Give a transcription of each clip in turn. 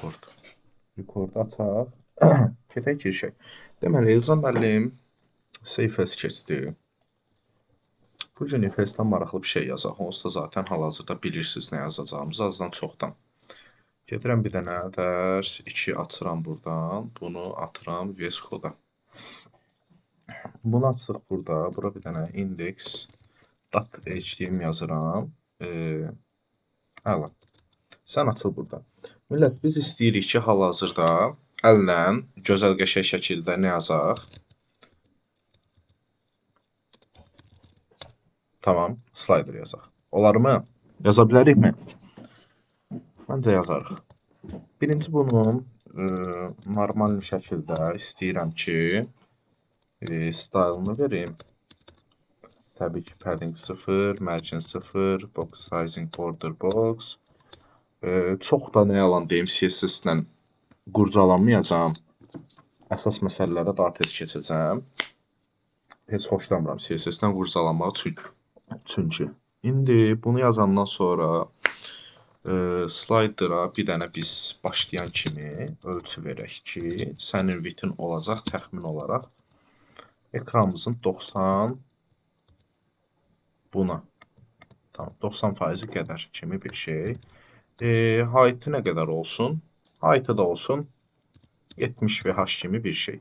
Record açaq. Gedək girişək. Deməli, Elzan müəllim Seyfəs keçdi. Bu gün Efesdən maraqlı bir şey yazaq. Onsuz da zaten hal-hazırda bilirsiniz nə yazacağımızı azdan çoxdan. Gedirəm bir dənə dərs 2 açıram buradan. Bunu atıram VS Code-a. Bunu açsaq burada. Bura bir dənə index.html yazıram. Əla. Sən açıl burada. Millət, biz istəyirik ki, hal-hazırda əllə gözəl qəşəng şəkildə nə yazaq? Tamam, slayder yazaq. Olarmı? Yaza bilərikmi? Məncə yazarıq. Birinci bunun normal şəkildə istəyirəm ki, stylını verim. Təbii ki, padding 0, margin 0, box sizing border box. Çox da nə yalan deyim, CSS-lə qurcalanmayacağam. Əsas məsələlərə daha tez keçəcəm. Heç xoşlamıram CSS-lə qurcalanmağı çünki. İndi bunu yazandan sonra slayder'a bir dənə biz başlayan kimi ölçü verək ki, sənin width-in olacaq təxmin olaraq. Ekranımızın 90 buna. Tamam, 90% qədər kimi bir şey. Height-i nə qədər olsun? Height-i da olsun 70 VH kimi bir şey.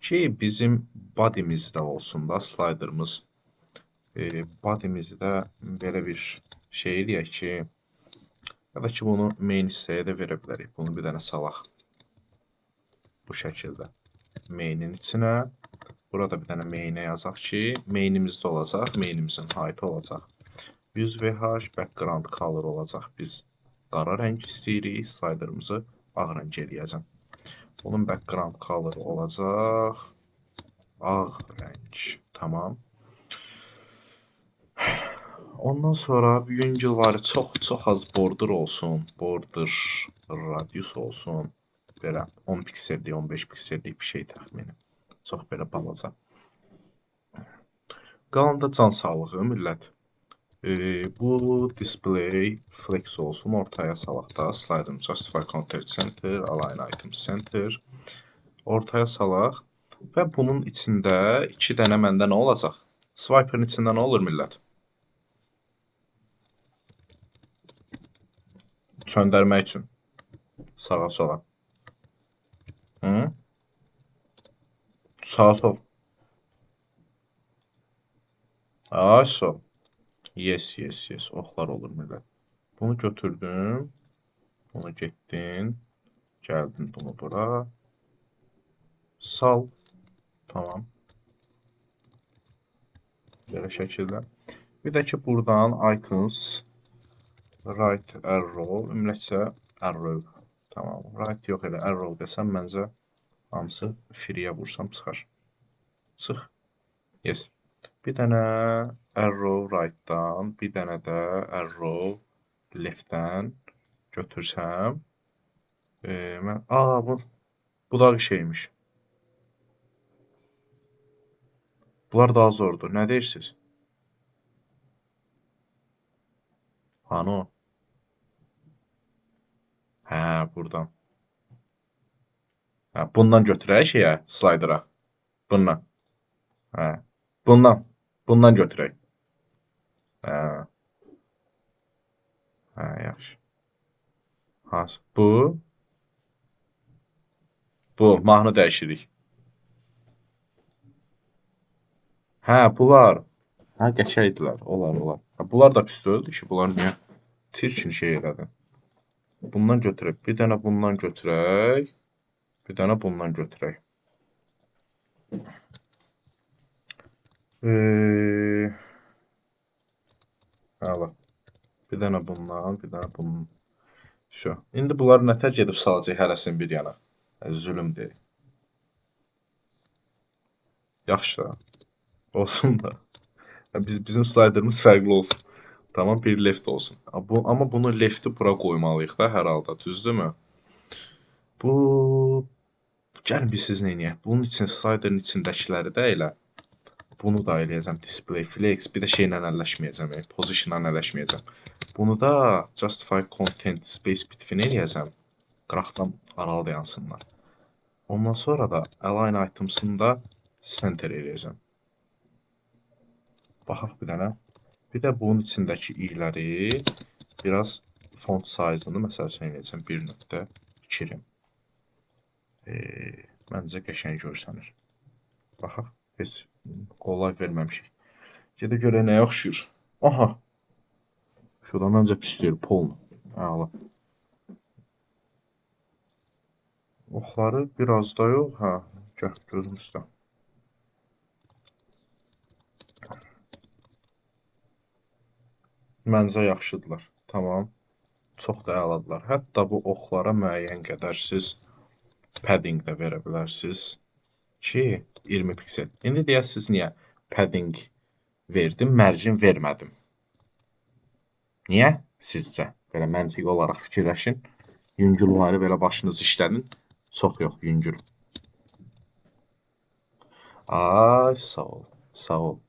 Ki bizim body'mizdə olsun da slayderımız. Body'mizdə belə bir şey eləyək ki, ya da ki bunu main hissəyə də verə bilərik. Bunu bir dənə salaq. Bu şəkildə. Main-in içinə. Burada bir dənə main-ə yazaq ki, main-imizdə olacaq. Main-imizin height olacaq. 100 VH background color olacaq. Biz qara rəng istəyirik. Sliderımızı ağ rəng eləyəcəm. Bunun background color olacaq. Ağ rəng. Tamam. Ondan sonra yüngül var. Çox az border olsun. Border radius olsun. Belə 10 piksellik, 15 piksellik bir şey təxmini. Çox belə balaca. Qalanda can sağlığı millət. Bu display flex olsun. Ortaya salaq da. Slide justify content center, align item center. Ortaya salaq. Və bunun içində 2 dənə məndə nə olacaq? Swiper'ın içində nə olur millət? Çöndərmək üçün. Sağa sola. Hı? Sağa sol. Ay sol. Yes. Oxlar olur millət. Bunu götürdüm. Bunu getdin. Gəldin bunu bura. Sal. Tamam. Belə şəkildə. Bir də ki, buradan icons right arrow, ümumiyyətcə arrow. Tamam. Right yox elə arrow desəm məncə hamısı free-yə vursam çıxar. Çıx. Yes. Bir dənə arrow right-dan, bir dənə də arrow left-dən götürsəm. Mən bu da bir şeymiş. Bunlar daha zordur. Nə deyirsiniz? Hani o? Hə, buradan. Hə, bundan götürək şeyə, slayder'a. Bundan. Hə. Bundan götürək. Hə. Hə, yaxşı. Hansı? Bu. Bu, mahnı dəyişirik. Hə, bunlar. Hə, qəşəngdilər. Olar. Hə, bunlar da pis öldü ki, bunlar niyə tirkin şey elədi? Bundan götürək. Bir dənə bundan götürək. Bir dənə bundan götürək. Əla. Bir dənə bundan, bir dənə bundan. Şu. İndi bunları nətər gedib salacaq hərəsini bir yana. Zülüm deyil. Yaxşı da. Olsun da. Bizim slayderimiz fərqli olsun. Tamam, bir left olsun. Amma bunu left-i bura qoymalıyıq da hər halda, düzdürmü? Bu gəlin biz siz neyniyək? Bunun üçün sliderin içindəkiləri də elə. Bunu da eləyəcəm display flex, bir də şeylə əlləşməyəcəm, positionla əlləşməyəcəm. Bunu da justify content space between eləyəcəm. qıraqdan aralı dayansınlar. Ondan sonra da align items'ını da center eləyəcəm. Baxaq bir dənə. Bir də bunun içindəki i'ləri biraz font size-ını məsəl üçün eləyəcəm 1.2. Məncə qəşəng görsənir. Baxaq, heç qolay verməmişik. Gedə görə nəyə oxşuyur? Aha. Şurada məncə pisdir, polnu. Əla. Oxları biraz da yox, hə, gəl gözüm üstə. Məncə yaxşıdırlar. Tamam. Çox da əladılar. Hətta bu oxlara müəyyən qədər siz padding də verə bilərsiniz ki, 20 piksel. İndi deyəsiniz niyə padding verdim, mərcin vermədim? Niyə sizcə? Belə məntiqi olaraq fikirləşin. Yüngülvari belə başınızı işlədin. Çox yox, yüngül. Ay, sağ ol, sağ ol.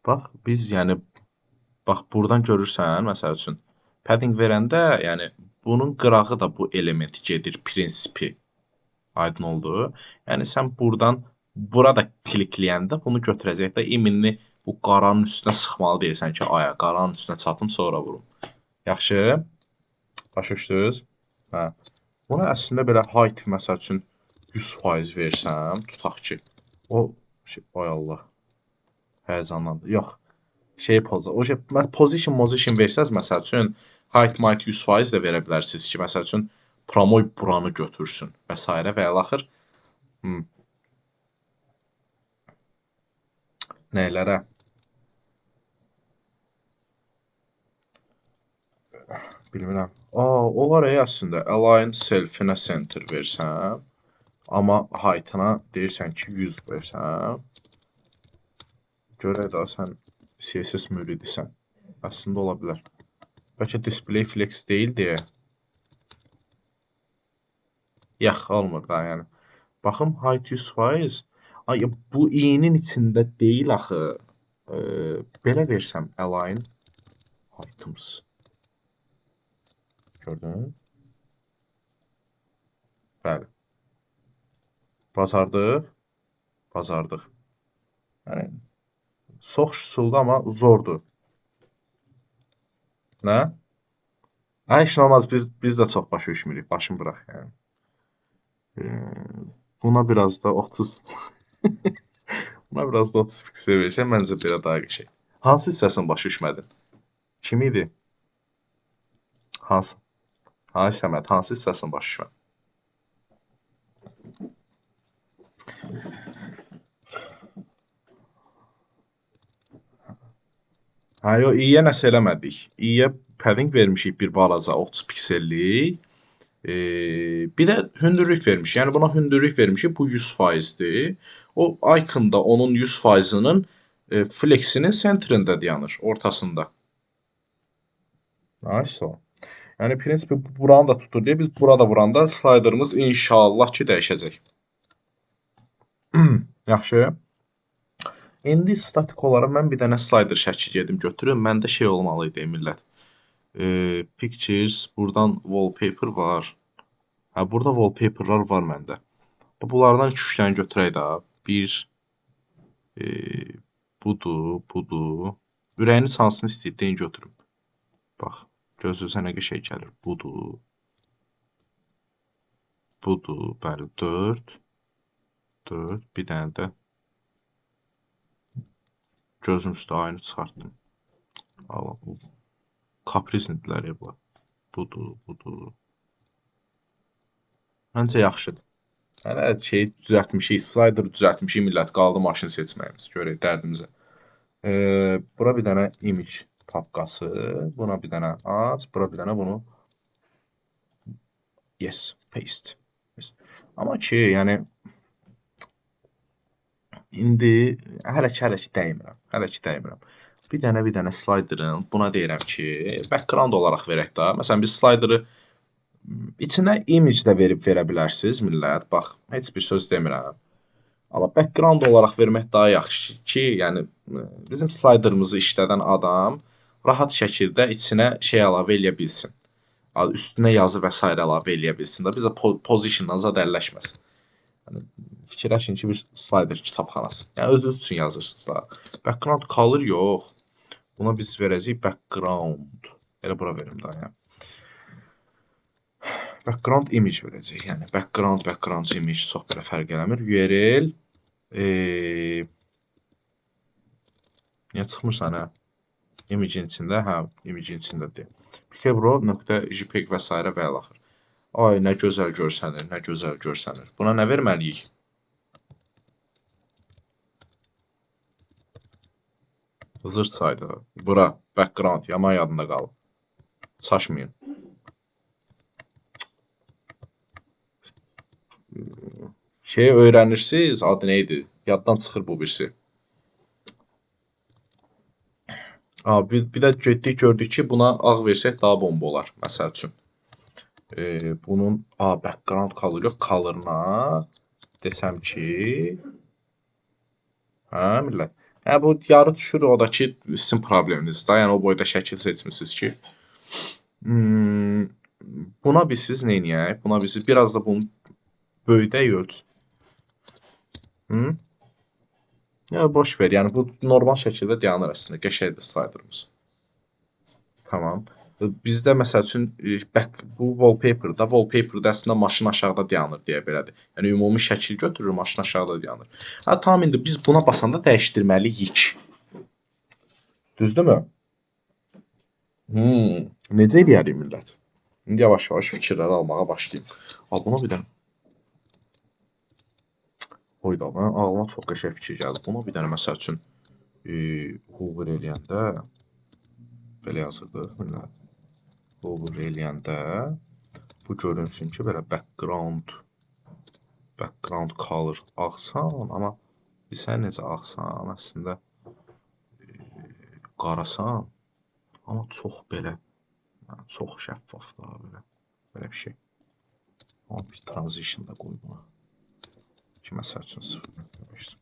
Bax, biz yəni, bax, buradan görürsən, məsəl üçün, padding verəndə, yəni, bunun qırağı da bu element gedir, prinsipi. Aydın oldu. Yəni, sən buradan, burada klikləyəndə bunu götürəcək də iminini bu qaranın üstünə sıxmalı deyirsən ki, aya, qaranın üstünə çatım, sonra vurum. Yaxşı. Başa düşdünüz? Hə. Buna əslində belə height, məsəl üçün, 100% versəm, tutaq ki, o, ay Allah, həyəcanlandı. Yox. Position versəz, məsəl üçün, height 100% də verə bilərsiniz ki, məsəl üçün, promoy buranı götürsün və s. və əlaxır. Nəylərə? Bilmirəm. Olar əslində, align self-inə center versəm, amma height-ına deyirsən ki, 100 versəm, görək da sən CSS müridisən. Əslində ola bilər. Bəlkə display flex deyil deyə. Yax, olmur da, yəni. Baxım, height 100%. Ay, bu i-nin içində deyil axı. Belə versəm, align items. Gördün? Bəli. Bacardıq. Bacardıq. Yəni, çox üsuldu, amma zordur. Nə? Heç nə olmaz, biz də çox başa düşmürük. Başını bıraq, yəni. Buna biraz da 30 buna biraz da 30 piksel versəm, məncə belə daha qəşəng. Hansı hissəsini başa düşmədin? Kim idi? Hansı? Ay Səməd, hansı hissəsini başa düşmədin? Hə, yox, i-yə nəsə eləmədik. I-yə padding vermişik bir balaca 30 piksellik. Bir də hündürlük vermişik. Yəni buna hündürlük vermişik. Bu 100%'dir. O icon da onun 100%'ının flexinin centerində dayanır, ortasında. Nice o. Yəni prinsipi buranı da tutur deyə biz burada vuranda slayderımız inşallah ki dəyişəcək. Yaxşı. İndi statik olaraq mən bir dənə slider şəkli gedim götürüm. Məndə şey olmalı idi millət. Pictures, buradan wallpaper var. Hə, burada wallpaperlar var məndə. Bunlardan 2-3 dənə götürək də. Bir, budur. Ürəyiniz hansını istəyir, deyin götürüm. Bax, gözünüzə nə qəşəng gəlir. Budur, bəli, 4. Bir dənə də gözüm üstə ayını çıxartdım. Allah, bu kapriznidirlər ya bu. Budur. Məncə yaxşıdır. Hələ şey düzəltmişik, slider düzəltmişik, millət qaldı maşın seçməyimiz. Görək dərdimizə. Bura bir dənə image papqası, buna bir dənə aç, bura bir dənə bunu yes, paste. Amma ki, yəni indi hələ ki dəymirəm. Bir dənə sliderın buna deyirəm ki, background olaraq verək də. Məsələn, biz sliderı içinə image də verə bilərsiniz, millət. Bax, heç bir söz demirəm. Amma background olaraq vermək daha yaxşı ki, yəni bizim sliderımızı işlədən adam rahat şəkildə içinə şey əlavə eləyə bilsin. üstünə yazı və s. əlavə eləyə bilsin də. Bizə positiondan zad əlləşməsin. Yəni fikirləşin ki, bir slayder kitabxanası. Yəni özünüz üçün yazırsınız da. Background color yox. Buna biz verəcəyik background. Elə bura verim daha ya. Background image verəcəyik. Yəni background image çox belə fərq eləmir. URL niyə çıxmırsan hə? Image-in içində, hə, image-in içindədir. Pkebro.jpg və s. və ilaxır. Ay, nə gözəl görsənir, nə gözəl görsənir. Buna nə verməliyik? Zırt saydı. Bura, background, yaman yadında qalıb. Saçmayın. Şeyi öyrənirsiniz, adı neydi? Yaddan çıxır bu birisi. Bir də getdik gördük ki, buna ağ versək daha bomba olar, məsəl üçün. Bunun background color yox, colorına desəm ki, hə millət. Hə bu yarı düşür, o da ki sizin probleminiz da. Yəni o boyda şəkil seçmisiniz ki. Buna biz siz nə edək? Buna biz biraz da bunu böyüdək ölç. Ya boş ver. Yəni bu normal şəkildə dayanır əslində. Qəşəngdir slayderimiz. Tamam. Bizdə məsəl üçün bu wallpaper-da əslində maşın aşağıda dayanır deyə belədir. Yəni ümumi şəkil götürür, maşın aşağıda dayanır. Ha tamam, indi biz buna basanda dəyişdirməliyik. Düzdürmü? Necə edərik millət? İndi yavaş-yavaş fikirləri almağa başlayayım. Buna bir dənə oyda, mən ağlıma çox qəşəng fikir gəldi. Buna bir dənə məsəl üçün hover eləyəndə belə yazırdıq. Hover eləyəndə bu görünsün ki, belə background color ağsan, amma bilsən necə ağsan, əslində qarasan, amma çox belə, çox şəffaf da belə bir şey. Amma bir transition da qoy buna. Ki, məsəl üçün 0.5.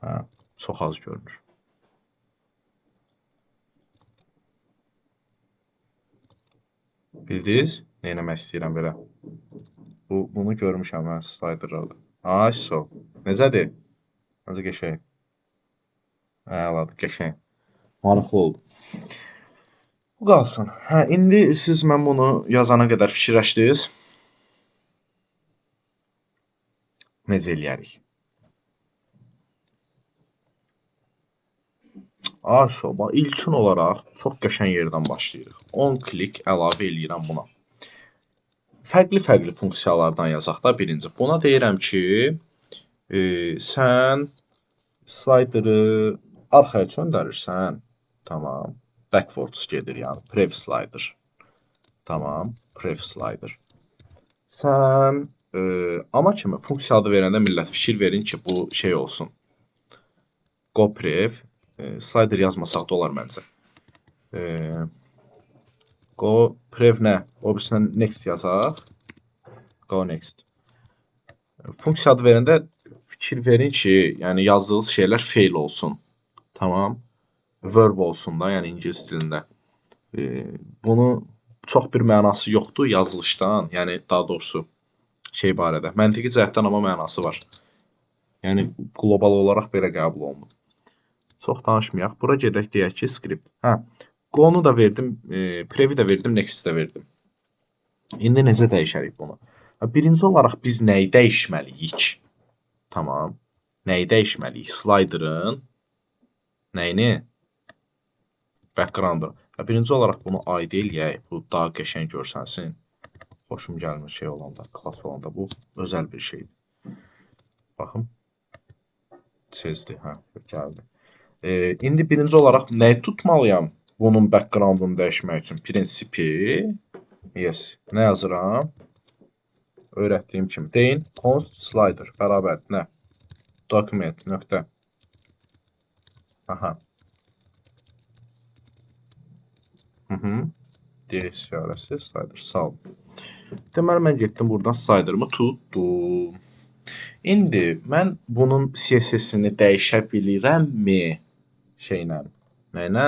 Hə, çox az görünür. Bildiniz? Nə eləmək istəyirəm belə? Bunu görmüşəm mən slayderlarda. Ay, so. Necədir? Necə qəşəng? Əladır, qəşəng. Maraqlı oldu. Bu qalsın. Hə, indi siz mən bunu yazana qədər fikirləşdiniz. Necə eləyərik? Bax, ilkin olaraq çox qəşəng yerdən başlayırıq. 10 klik əlavə eləyirəm buna. Fərqli funksiyalardan yazaq da birinci. Buna deyirəm ki, sən slayderi arxaya çöndərirsən. Tamam. Backwards gedir, yəni prev slider. Tamam, prev slider. Sən amma kimi funksiya adı verəndə millət fikir verin ki, bu şey olsun. Go prev. Slider yazmasaq da olar məncə. Go prev nə? O birisindən next yazaq. Go next. Funksiya adı verəndə fikir verin ki, yəni yazdığınız şeylər fail olsun. Tamam. Verb olsun da, yəni ingilis dilində. Bunu çox bir mənası yoxdur yazılışdan, yəni daha doğrusu şey barədə. Məntiqi cəhətdən amma mənası var. Yəni qlobal olaraq belə qəbul olunur. Çox danışmayaq. Bura gedək deyək ki, script. Hə, go-nu da verdim, previ də verdim, next-i də verdim. İndi necə dəyişərik bunu? Birinci olaraq biz nəyi dəyişməliyik? Tamam. Nəyi dəyişməliyik? Slider'ın nəyini? Background-ı. Birinci olaraq bunu ID eləyək. Bu daha qəşəng görsənsin. Xoşum gəlmir şey olanda, klass olanda. Bu özəl bir şeydir. Baxın. Sezdi, hə, gəldi. İndi birinci olaraq nəyi tutmalıyam? Bunun background-unu dəyişmək üçün prinsipi. Yes. Nə yazıram? Öyrətdiyim kimi. Deyin, const slider bərabər nə? Document, nöqtə. Aha. DS işarəsi, slider, sağ ol. Deməli, mən getdim buradan sliderımı tutdum. İndi mən bunun CSS-ini dəyişə bilirəmmi? Şeylə, Nəylə?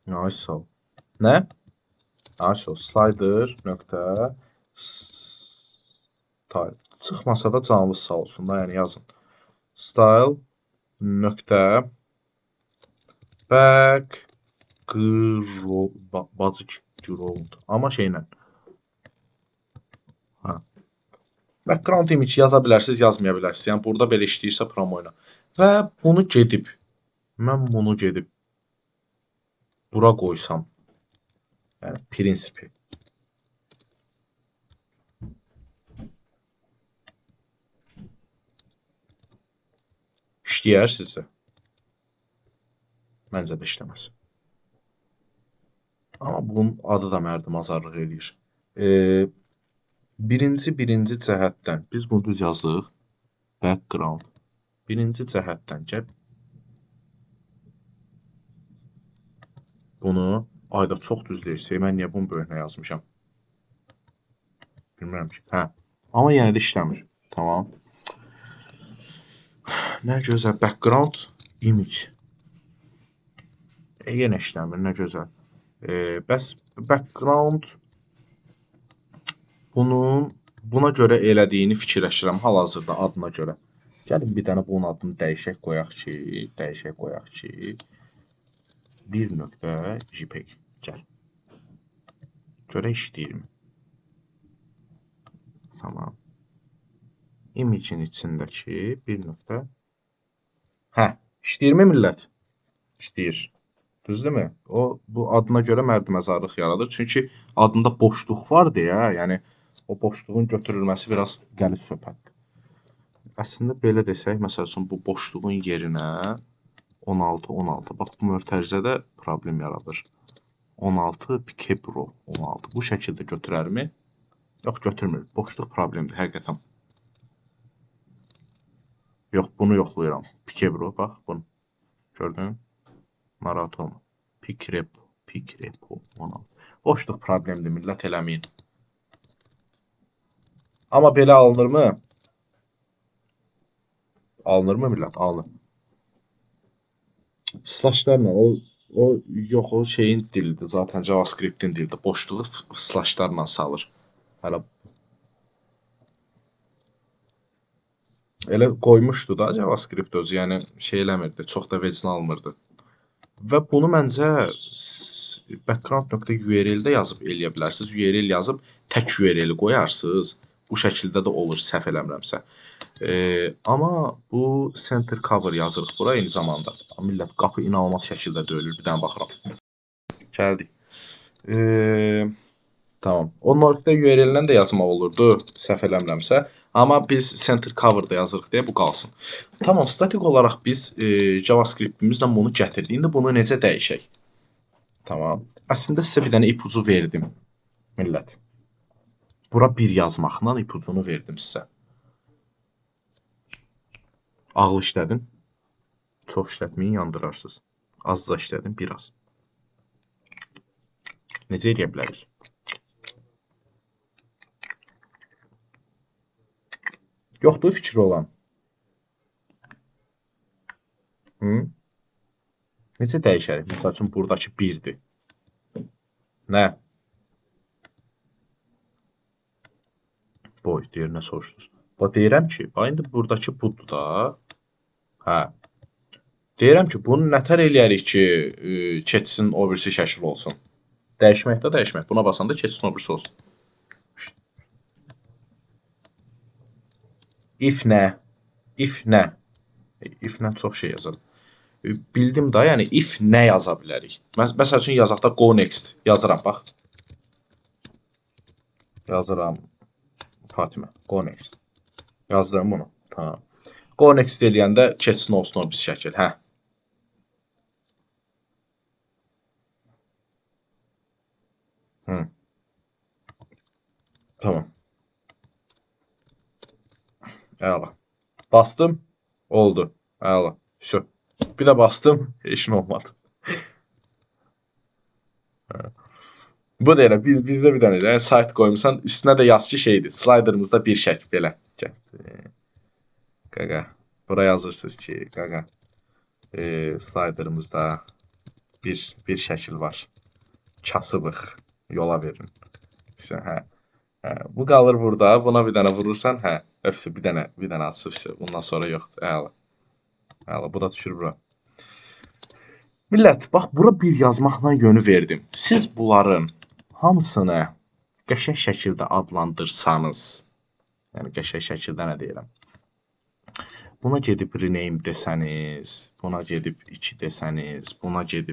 Nice ol. Nə? Nice ol. Slider nöqtə style. Çıxmasa da canınız sağ olsun da, yəni yazın. Style nöqtə background. Amma şeylə. Ha. Background image yaza bilərsiniz, yazmaya bilərsiniz. Yəni burada belə işləyirsə promo ilə. Və bunu gedib mən bunu gedib bura qoysam. Yəni prinsipi. İşləyər sizə. Məncə də işləməz. Amma bunun adı da mərdimazarlıq eləyir. Birinci cəhətdən biz bunu düz yazdıq. Background. Birinci cəhətdən gəl. Bunu ayda çox düzləyirsək, mən niyə bunu böyünə yazmışam? Bilmirəm ki. Hə. Amma yenə də işləmir. Tamam. Nə gözəl background image. Yenə işləmir, nə gözəl. Bəs background buna görə elədiyini fikirləşirəm hal-hazırda adına görə. Gəlin bir dənə bunun adını dəyişək qoyaq ki, 1.jpeg. Gəl. Görə işləyirmi? Tamam. Image-in içindəki 1. Hə, işləyirmi millət? İşləyir. Düzdürmü? Bu adına görə mərdiməzarlıq yaradır. Çünki adında boşluq var deyə, yəni o boşluğun götürülməsi biraz qəliz söhbətdir. Əslində belə desək, məsəl üçün bu boşluğun yerinə 16. Bax bu mötərizədə problem yaradır. 16 Pikebro 16. Bu şəkildə götürərmi? Yox, götürmür. Boşluq problemdir həqiqətən. Yox, bunu yoxlayıram. Pikebro, bax bunu. Gördün? Narahat olma. Pikrepo 16. Boşluq problemdir, millət eləməyin. Amma belə alınırmı? Alınırmı millət? Alınır. Slashlarla yox, o şeyin dilidir. Zaten JavaScript-in dilidir. Boşluğu slashlarla salır. Hələ elə qoymuşdu da JavaScript özü, yəni şey eləmirdi, çox da vecinə almırdı. Və bunu məncə background.url-də yazıb eləyə bilərsiniz. URL yazıb tək URL-i qoyarsınız. Bu şəkildə də olur, səhv eləmirəmsə. Amma bu center cover yazırıq bura eyni zamanda. Millət, qapı inanılmaz şəkildə döyülür. Bir dənə baxıram. Gəldik. Tamam. O nokta URL-lə də yazmaq olurdu, səhv eləmirəmsə. Amma biz center cover-da yazırıq deyə bu qalsın. Tamam, statik olaraq biz JavaScript-imizlə bunu gətirdik. İndi bunu necə dəyişək? Tamam. Əslində sizə bir dənə ipucu verdim, millət. Bura bir yazmaqla ipucunu verdim sizə. Ağıl işlədin. Çox işlətməyin, yandırarsınız. Azca işlədin, biraz. Necə eləyə bilərik? Yoxdur fikri olan. Necə dəyişərik? Məsəl üçün, buradakı 1-dir. Nə? Boy, deyir, nə soruşdunuz? Bax, deyirəm ki, indi buradakı budur da. Hə. Deyirəm ki, bunu nətər eləyərik ki, keçsin o birisi şəkil olsun. Dəyişməkdə dəyişmək. Buna basanda keçsin o birisi olsun. If nə? If nə? If nə çox şey yazır. Bildim da, yəni if nə yaza bilərik? Məsəl üçün yazaq da go next. Yazıram, bax. Yazıram. Fatimə, go next. Yazdım bunu. Tamam. Go next eləyəndə keçsin olsun o bir şəkil. Hə. Tamam. Əla. Bastım. Oldu. Əla. Şu. Bir də bastım. Heç nə olmadı. Bu da elə bizdə bir dənə də sayt qoymusan, üstünə də yaz ki şeydir. Slayderımızda bir şəkil belə. Qaqa. Bura yazırsınız ki, qaqa, slayderımızda bir şəkil var. Kasıbıq, yola verin. İşte, bu qalır burada. Buna bir dənə vurursan, bir dənə açıb, bundan sonra yoxdur. Əla. Əla, bu da düşür bura. Millət, bax bura bir yazmaqla yönü verdim. Siz bunların hamısını qəşəng şəkildə adlandırsanız, yəni qəşəng şəkildə nə deyirəm? Buna gedib rename desəniz, buna gedib 2 desəniz, buna gedib